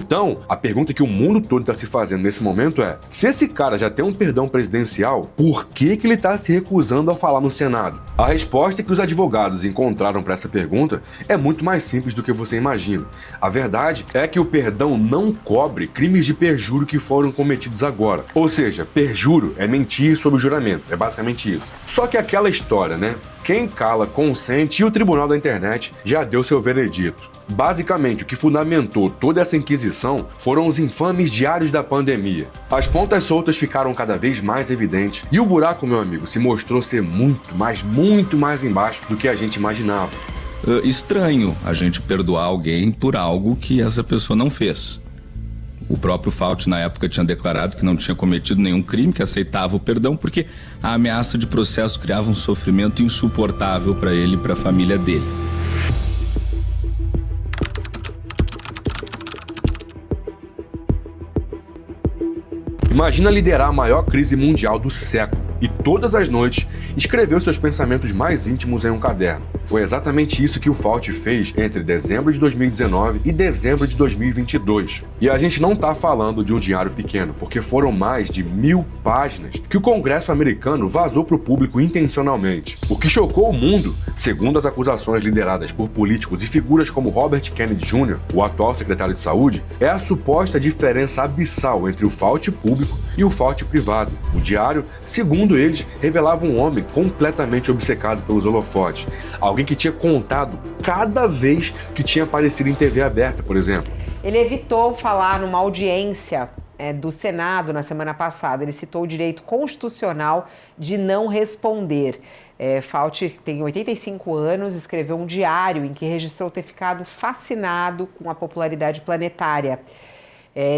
Então, a pergunta que o mundo todo está se fazendo nesse momento é: se esse cara já tem um perdão presidencial, por que ele está se recusando a falar no Senado? A resposta que os advogados encontraram para essa pergunta é muito mais simples do que você imagina. A verdade é que o perdão não cobre crimes de perjúrio que foram cometidos agora. Ou seja, perjúrio é mentir sob o juramento, é basicamente isso. Só que aquela história, né? Quem cala consente, e o Tribunal da Internet já deu seu veredito. Basicamente, o que fundamentou toda essa inquisição foram os infames diários da pandemia. As pontas soltas ficaram cada vez mais evidentes e o buraco, meu amigo, se mostrou ser muito mais embaixo do que a gente imaginava. Estranho a gente perdoar alguém por algo que essa pessoa não fez. O próprio Fauci, na época, tinha declarado que não tinha cometido nenhum crime, que aceitava o perdão, porque a ameaça de processo criava um sofrimento insuportável para ele e para a família dele. Imagina liderar a maior crise mundial do século e todas as noites escreveu seus pensamentos mais íntimos em um caderno. Foi exatamente isso que o Fauci fez entre dezembro de 2019 e dezembro de 2022. E a gente não está falando de um diário pequeno, porque foram mais de 1000 páginas que o Congresso americano vazou para o público intencionalmente. O que chocou o mundo, segundo as acusações lideradas por políticos e figuras como Robert Kennedy Jr., o atual secretário de saúde, é a suposta diferença abissal entre o Fauci público e o Fauci privado. O diário, segundo eles, revelava um homem completamente obcecado pelos holofotes. Alguém que tinha contado cada vez que tinha aparecido em TV aberta, por exemplo. Ele evitou falar numa audiência do Senado na semana passada. Ele citou o direito constitucional de não responder. Fauci tem 85 anos, escreveu um diário em que registrou ter ficado fascinado com a popularidade planetária.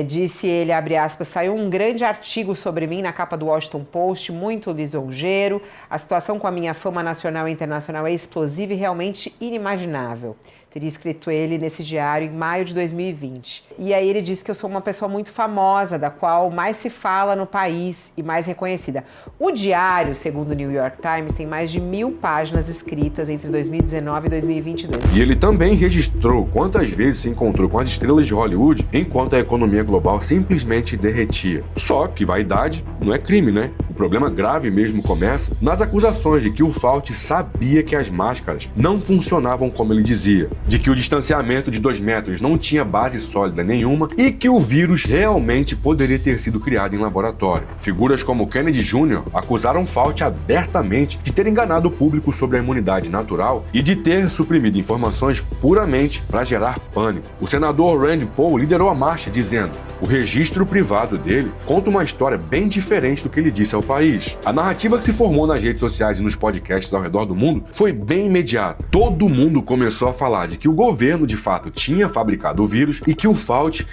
Disse ele, abre aspas, saiu um grande artigo sobre mim na capa do Washington Post, muito lisonjeiro. A situação com a minha fama nacional e internacional é explosiva e realmente inimaginável. Teria escrito ele nesse diário em maio de 2020. E aí ele disse que eu sou uma pessoa muito famosa, da qual mais se fala no país e mais reconhecida. O diário, segundo o New York Times, tem mais de 1000 páginas escritas entre 2019 e 2022. E ele também registrou quantas vezes se encontrou com as estrelas de Hollywood enquanto a economia global simplesmente derretia. Só que vaidade não é crime, né? O problema grave mesmo começa nas acusações de que o Fauci sabia que as máscaras não funcionavam como ele dizia, de que o distanciamento de 2 metros não tinha base sólida nenhuma e que o vírus realmente poderia ter sido criado em laboratório. Figuras como Kennedy Jr. acusaram Fauci abertamente de ter enganado o público sobre a imunidade natural e de ter suprimido informações puramente para gerar pânico. O senador Rand Paul liderou a marcha dizendo: o registro privado dele conta uma história bem diferente do que ele disse ao país. A narrativa que se formou nas redes sociais e nos podcasts ao redor do mundo foi bem imediata. Todo mundo começou a falar de que o governo de fato tinha fabricado o vírus e que o Fauci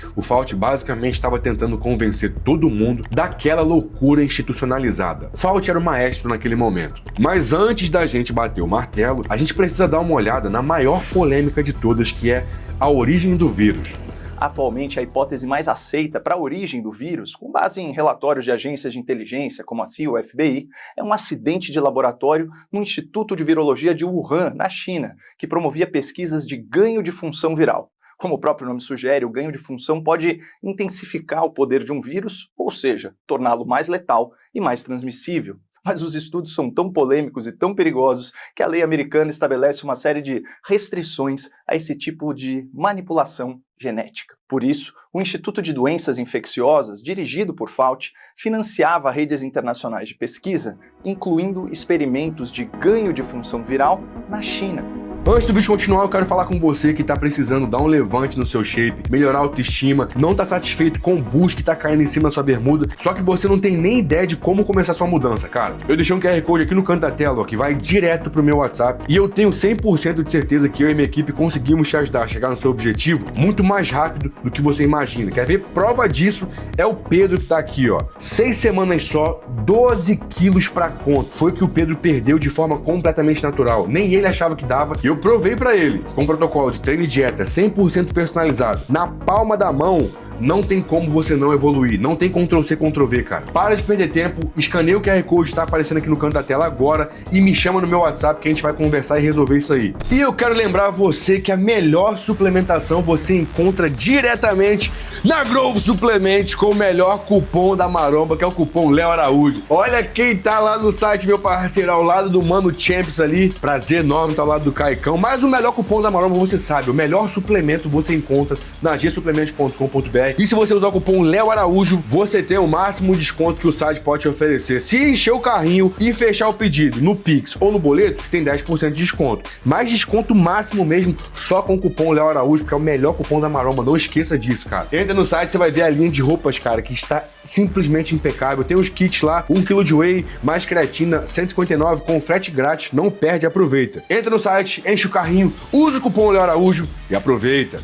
basicamente estava tentando convencer todo mundo daquela loucura institucionalizada. Fauci era o maestro naquele momento. Mas antes da gente bater o martelo, a gente precisa dar uma olhada na maior polêmica de todas, que é a origem do vírus. Atualmente, a hipótese mais aceita para a origem do vírus, com base em relatórios de agências de inteligência como a CIA ou a FBI, é um acidente de laboratório no Instituto de Virologia de Wuhan, na China, que promovia pesquisas de ganho de função viral. Como o próprio nome sugere, o ganho de função pode intensificar o poder de um vírus, ou seja, torná-lo mais letal e mais transmissível. Mas os estudos são tão polêmicos e tão perigosos que a lei americana estabelece uma série de restrições a esse tipo de manipulação genética. Por isso, o Instituto de Doenças Infecciosas, dirigido por Fauci, financiava redes internacionais de pesquisa, incluindo experimentos de ganho de função viral na China. Antes do vídeo continuar, eu quero falar com você que tá precisando dar um levante no seu shape, melhorar a autoestima, não tá satisfeito com o bucho que tá caindo em cima da sua bermuda, só que você não tem nem ideia de como começar sua mudança, cara. Eu deixei um QR Code aqui no canto da tela, ó, que vai direto pro meu WhatsApp, e eu tenho 100% de certeza que eu e minha equipe conseguimos te ajudar a chegar no seu objetivo muito mais rápido do que você imagina. Quer ver? Prova disso é o Pedro que tá aqui, ó. 6 semanas só, 12 quilos pra conta. Foi o que o Pedro perdeu de forma completamente natural. Nem ele achava que dava, e eu provei pra ele, com um protocolo de treino e dieta 100% personalizado, na palma da mão, não tem como você não evoluir. Não tem Ctrl+C, Ctrl+V, cara. Para de perder tempo, escaneia o QR Code que tá aparecendo aqui no canto da tela agora e me chama no meu WhatsApp que a gente vai conversar e resolver isso aí. E eu quero lembrar você que a melhor suplementação você encontra diretamente na Growth Suplementos com o melhor cupom da maromba, que é o cupom Léo Araújo. Olha quem tá lá no site, meu parceiro, ao lado do Mano Champs ali. Prazer enorme tá ao lado do Caicão. Mas o melhor cupom da maromba, você sabe, o melhor suplemento você encontra na gsuplementos.com.br. E se você usar o cupom Léo Araújo, você tem o máximo desconto que o site pode te oferecer. Se encher o carrinho e fechar o pedido no Pix ou no boleto, você tem 10% de desconto. Mas desconto máximo mesmo só com o cupom Léo Araújo, porque é o melhor cupom da maromba. Não esqueça disso, cara. Entra no site, você vai ver a linha de roupas, cara, que está simplesmente impecável. Tem os kits lá, 1 kg de whey, mais creatina, 159 com frete grátis. Não perde, aproveita. Entra no site, enche o carrinho, usa o cupom Léo Araújo e aproveita.